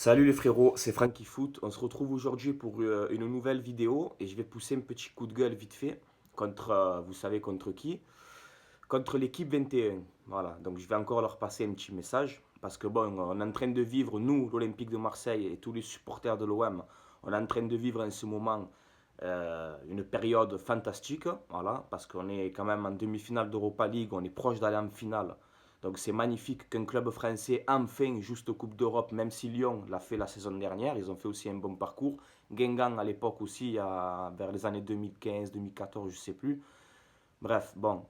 Salut les frérots, c'est Frankie Foot. On se retrouve aujourd'hui pour une nouvelle vidéo et je vais pousser un petit coup de gueule vite fait contre, vous savez contre qui? Contre l'équipe 21. Voilà, donc je vais encore leur passer un petit message parce que bon, on est en train de vivre, nous, l'Olympique de Marseille et tous les supporters de l'OM, on est en train de vivre en ce moment une période fantastique, voilà, parce qu'on est quand même en demi-finale d'Europa League, on est proche d'aller en finale. Donc c'est magnifique qu'un club français enfin juste Coupe d'Europe, même si Lyon l'a fait la saison dernière, ils ont fait aussi un bon parcours. Guingamp à l'époque aussi, vers les années 2015-2014, je sais plus. Bref, bon,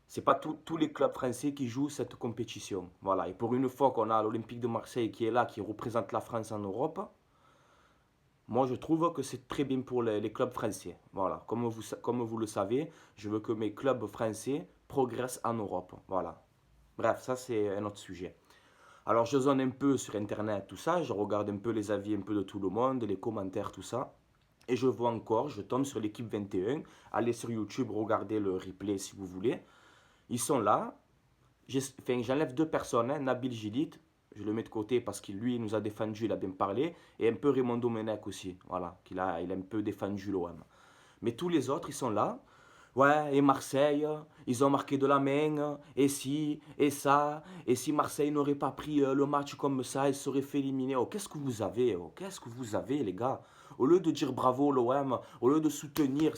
c'est pas tous les clubs français qui jouent cette compétition. Voilà, et pour une fois qu'on a l'Olympique de Marseille qui est là, qui représente la France en Europe, moi, je trouve que c'est très bien pour les clubs français. Voilà, comme vous le savez, je veux que mes clubs français progressent en Europe. Voilà. Bref, ça c'est un autre sujet. Alors, je zone un peu sur Internet, tout ça, je regarde un peu les avis un peu de tout le monde, les commentaires, tout ça. Et je vois encore, je tombe sur l'équipe 21. Allez sur YouTube, regardez le replay si vous voulez. Ils sont là. Enfin, j'enlève deux personnes, hein, Nabil Gidit, je le mets de côté parce qu'il lui nous a défendu, il a bien parlé, et un peu Raymond Domenech aussi, voilà, il a un peu défendu l'OM. Mais tous les autres, ils sont là. Ouais, et Marseille, ils ont marqué de la main, et si, et ça, et si Marseille n'aurait pas pris le match comme ça, il serait fait éliminer. Oh, qu'est-ce que vous avez, oh, qu'est-ce que vous avez, les gars? Au lieu de dire bravo l'OM, au lieu de soutenir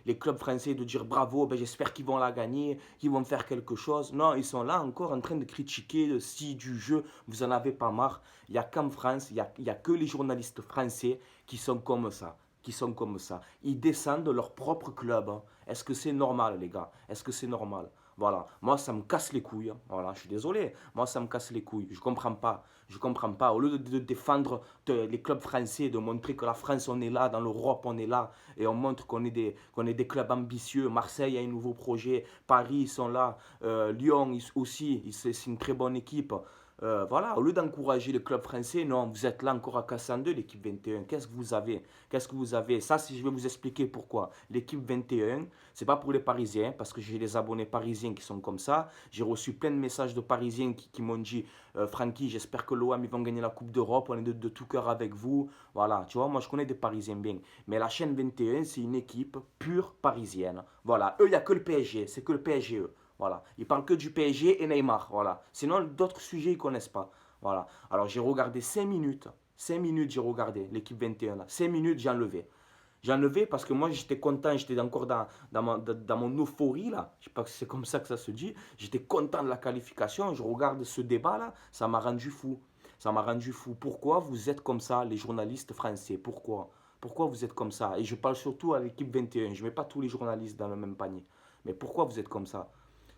les clubs français, de dire bravo, ben j'espère qu'ils vont la gagner, qu'ils vont faire quelque chose. Non, ils sont là encore en train de critiquer le si du jeu. Vous en avez pas marre. Il n'y a qu'en France, il y a que les journalistes français qui sont comme ça. Qui sont comme ça. Ils descendent de leur propre club, hein. Est-ce que c'est normal, les gars? Est-ce que c'est normal? Voilà. Moi, ça me casse les couilles, hein. Voilà, je suis désolé. Moi, ça me casse les couilles. Je comprends pas. Je comprends pas. Au lieu de défendre les clubs français, de montrer que la France, on est là, dans l'Europe, on est là, et on montre qu'on est des clubs ambitieux. Marseille a un nouveau projet. Paris, ils sont là. Lyon aussi, c'est une très bonne équipe. Voilà, au lieu d'encourager le club français, non, vous êtes là encore à Cassandre, l'équipe 21. Qu'est-ce que vous avez? Qu'est-ce que vous avez? Ça, si je vais vous expliquer pourquoi. L'équipe 21, c'est pas pour les Parisiens, parce que j'ai des abonnés parisiens qui sont comme ça. J'ai reçu plein de messages de Parisiens qui m'ont dit Francky, j'espère que l'OM ils vont gagner la Coupe d'Europe, on est de tout cœur avec vous. Voilà, tu vois, moi je connais des Parisiens bien. Mais la chaîne 21, c'est une équipe pure parisienne. Voilà, eux, il n'y a que le PSG, c'est que le PSG, eux. Voilà. Ils parlent que du PSG et Neymar. Voilà. Sinon, d'autres sujets, ils ne connaissent pas. Voilà. Alors, j'ai regardé 5 minutes. 5 minutes, j'ai regardé l'équipe 21. Là. 5 minutes, j'ai enlevé. J'ai enlevé parce que moi, j'étais content. J'étais encore dans mon euphorie, là. Je sais pas si c'est comme ça que ça se dit. J'étais content de la qualification. Je regarde ce débat-là. Ça m'a rendu fou. Ça m'a rendu fou. Pourquoi vous êtes comme ça, les journalistes français? Pourquoi? Pourquoi vous êtes comme ça? Et je parle surtout à l'équipe 21. Je ne mets pas tous les journalistes dans le même panier. Mais pourquoi vous êtes comme ça?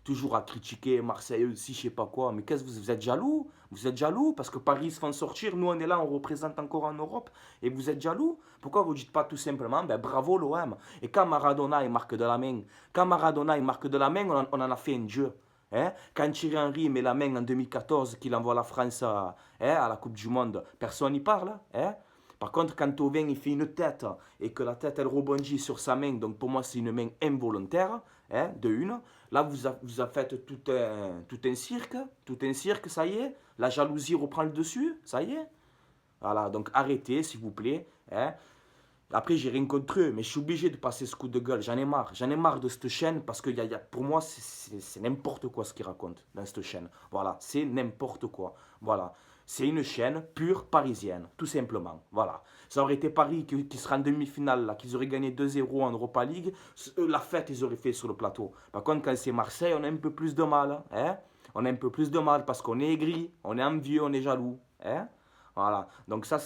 Toujours à critiquer Marseille aussi, je sais pas quoi. Mais qu'est-ce que vous êtes jaloux? Vous êtes jaloux parce que Paris se fait sortir. Nous, on est là, on représente encore en Europe. Et vous êtes jaloux? Pourquoi vous ne dites pas tout simplement, ben bravo l'OM. Et quand Maradona, il marque de la main, quand Maradona, il marque de la main, on en a fait un jeu. Hein? Quand Thierry Henry met la main en 2014, qu'il envoie la France à la Coupe du Monde, personne n'y parle. Hein? Par contre, quand Thauvin il fait une tête et que la tête elle rebondit sur sa main, donc pour moi c'est une main involontaire, hein, de une. Là vous avez fait tout un cirque, ça y est. La jalousie reprend le dessus, ça y est. Voilà, donc arrêtez s'il vous plaît. Hein. Après, j'ai rien contre eux, mais je suis obligé de passer ce coup de gueule. J'en ai marre. J'en ai marre de cette chaîne parce que pour moi, c'est n'importe quoi ce qu'ils racontent dans cette chaîne. Voilà, c'est n'importe quoi. Voilà. C'est une chaîne pure parisienne, tout simplement. Voilà. Ça aurait été Paris qui serait en demi-finale, là, qu'ils auraient gagné 2-0 en Europa League. La fête, ils auraient fait sur le plateau. Par contre, quand c'est Marseille, on a un peu plus de mal. Hein. On a un peu plus de mal parce qu'on est aigri, on est envieux, on est jaloux. Hein. Voilà. Donc ça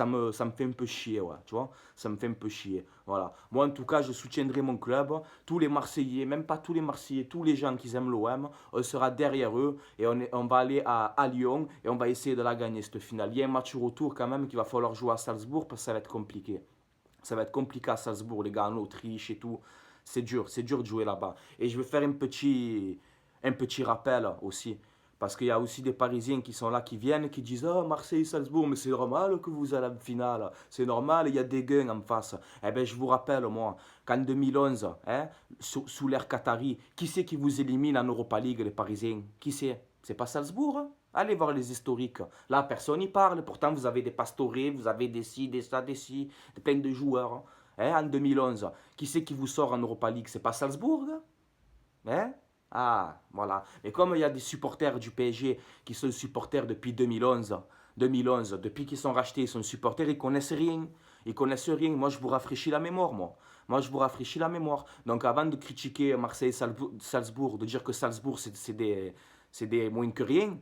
me fait un peu chier, ouais, tu vois. Ça me fait un peu chier. Voilà. Moi, en tout cas, je soutiendrai mon club. Tous les Marseillais, même pas tous les Marseillais, tous les gens qui aiment l'OM, on sera derrière eux et on va aller à Lyon et on va essayer de la gagner, cette finale. Il y a un match retour quand même qu'il va falloir jouer à Salzbourg parce que ça va être compliqué. Ça va être compliqué à Salzbourg, les gars, en Autriche et tout. C'est dur de jouer là-bas. Et je vais faire un petit rappel aussi. Parce qu'il y a aussi des Parisiens qui sont là, qui viennent, qui disent oh, Marseille-Salzbourg, mais c'est normal que vous allez en finale. C'est normal, il y a des gains en face. Eh bien, je vous rappelle, moi, qu'en 2011, hein, sous l'ère Qatari, qui c'est qui vous élimine en Europa League, les Parisiens? Qui c'est? C'est pas Salzbourg, hein. Allez voir les historiques. Là, personne n'y parle. Pourtant, vous avez des Pastore, vous avez des ci, des ça, des ci, plein de joueurs. Hein, en 2011, qui c'est qui vous sort en Europa League? C'est pas Salzbourg? Hein? Ah, voilà. Mais comme il y a des supporters du PSG qui sont supporters depuis 2011, depuis qu'ils sont rachetés, ils sont supporters, ils connaissent rien. Ils connaissent rien. Moi, je vous rafraîchis la mémoire, moi. Moi, je vous rafraîchis la mémoire. Donc, avant de critiquer Marseille-Salzbourg, de dire que Salzbourg, c'est des moins que rien,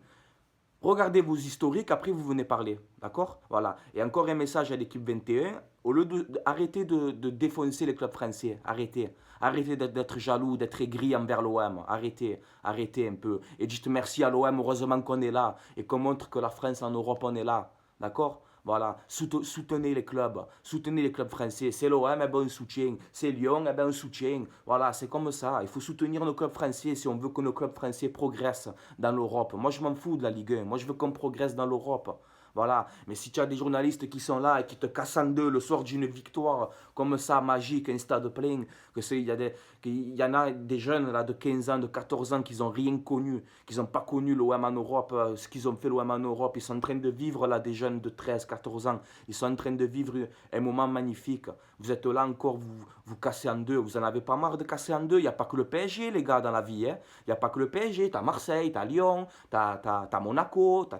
regardez vos historiques, après vous venez parler. D'accord? Voilà. Et encore un message à l'équipe 21. Au lieu arrêtez de défoncer les clubs français. Arrêtez. Arrêtez d'être jaloux, d'être aigri envers l'OM. Arrêtez. Arrêtez un peu. Et dites merci à l'OM. Heureusement qu'on est là. Et qu'on montre que la France en Europe, on est là. D'accord? Voilà, soutenez les clubs, soutenez les clubs français. C'est l'OM, eh ben on soutient. C'est Lyon, eh ben on soutient. Voilà, c'est comme ça. Il faut soutenir nos clubs français si on veut que nos clubs français progressent dans l'Europe. Moi, je m'en fous de la Ligue 1. Moi, je veux qu'on progresse dans l'Europe. Voilà, mais si tu as des journalistes qui sont là et qui te cassent en deux le soir d'une victoire comme ça, magique, un stade plein, qu'il y en a des jeunes là de 15 ans, de 14 ans qui n'ont rien connu, qui n'ont pas connu l'OM en Europe, ce qu'ils ont fait l'OM en Europe, ils sont en train de vivre là, des jeunes de 13, 14 ans, ils sont en train de vivre un moment magnifique. Vous êtes là encore, vous cassez en deux, vous en avez pas marre de casser en deux, il n'y a pas que le PSG les gars dans la vie, hein. Il n'y a pas que le PSG, tu as Marseille, tu as Lyon, tu as Monaco, tu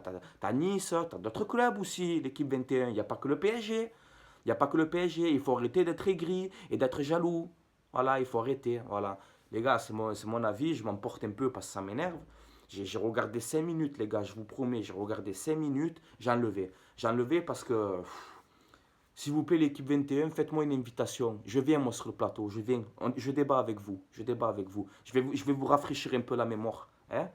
as Nice, tu as d'autres clubs aussi, l'équipe 21, il n'y a pas que le PSG. Il n'y a pas que le PSG, il faut arrêter d'être aigri et d'être jaloux. Voilà, il faut arrêter. Voilà. Les gars, c'est mon avis, je m'emporte un peu parce que ça m'énerve. J'ai regardé 5 minutes, les gars, je vous promets, j'ai regardé 5 minutes, j'ai enlevé. J'ai enlevé parce que, s'il vous plaît, l'équipe 21, faites-moi une invitation. Je viens, moi, sur le plateau, je viens, je débat avec vous, je débat avec vous. Je vais vous rafraîchir un peu la mémoire. Hein?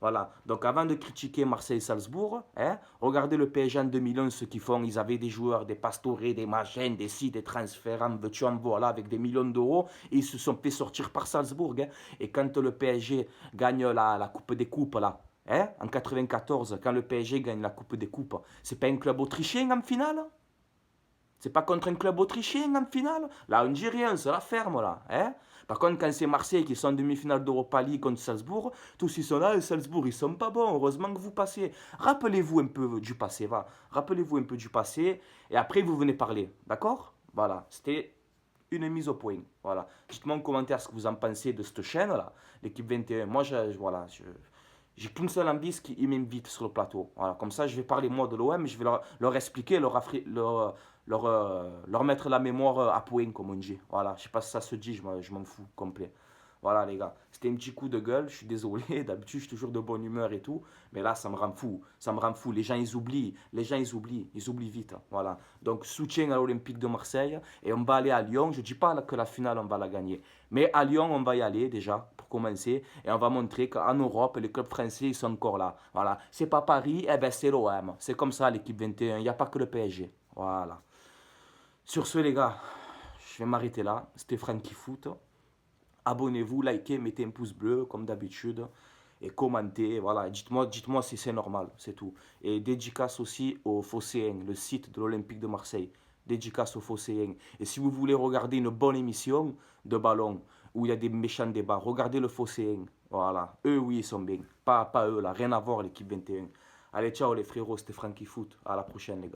Voilà. Donc avant de critiquer Marseille-Salzbourg, hein, regardez le PSG en 2011, ce qu'ils font. Ils avaient des joueurs, des Pastore, des Magènes, des sites, des transferts, en veux-tu, en voilà, avec des millions d'euros. Et ils se sont fait sortir par Salzbourg. Hein. Et quand le PSG gagne la Coupe des Coupes, là, hein, en 94, quand le PSG gagne la Coupe des Coupes, c'est pas un club autrichien en finale? C'est pas contre un club autrichien en finale? Là, on dit rien, c'est la ferme, là. Hein? Par contre, quand c'est Marseille qui sont en demi-finale d'Europa League contre Salzbourg, tous ils sont là, et Salzbourg, ils sont pas bons, heureusement que vous passez. Rappelez-vous un peu du passé, va. Rappelez-vous un peu du passé, et après, vous venez parler. D'accord? Voilà, c'était une mise au point. Voilà. Dites-moi en commentaire ce que vous en pensez de cette chaîne-là, l'équipe 21. Moi, voilà, j'ai qu'une seule envie, c'est qu'ils m'invitent sur le plateau. Voilà, comme ça, je vais parler moi de l'OM, je vais leur expliquer, leur mettre la mémoire à point, comme on dit. Voilà, je sais pas si ça se dit, je m'en fous complet. Voilà, les gars, c'était un petit coup de gueule, je suis désolé, d'habitude, je suis toujours de bonne humeur et tout, mais là, ça me rend fou, ça me rend fou. Les gens, ils oublient vite. Voilà, donc soutien à l'Olympique de Marseille, et on va aller à Lyon. Je dis pas que la finale, on va la gagner, mais à Lyon, on va y aller déjà, pour commencer, et on va montrer qu'en Europe, les clubs français, ils sont encore là. Voilà, c'est pas Paris, eh ben c'est l'OM. C'est comme ça, l'équipe 21, il n'y a pas que le PSG. Voilà. Sur ce, les gars, je vais m'arrêter là. C'était Frankie Foot. Abonnez-vous, likez, mettez un pouce bleu, comme d'habitude. Et commentez, voilà. Dites-moi si c'est normal, c'est tout. Et dédicace aussi au Phocéen, le site de l'Olympique de Marseille. Dédicace au Phocéen. Et si vous voulez regarder une bonne émission de ballon, où il y a des méchants débats, regardez le Phocéen. Voilà. Eux, oui, ils sont bien. Pas eux, là. Rien à voir, l'équipe 21. Allez, ciao les frérots, c'était Frankie Foot. À la prochaine, les gars.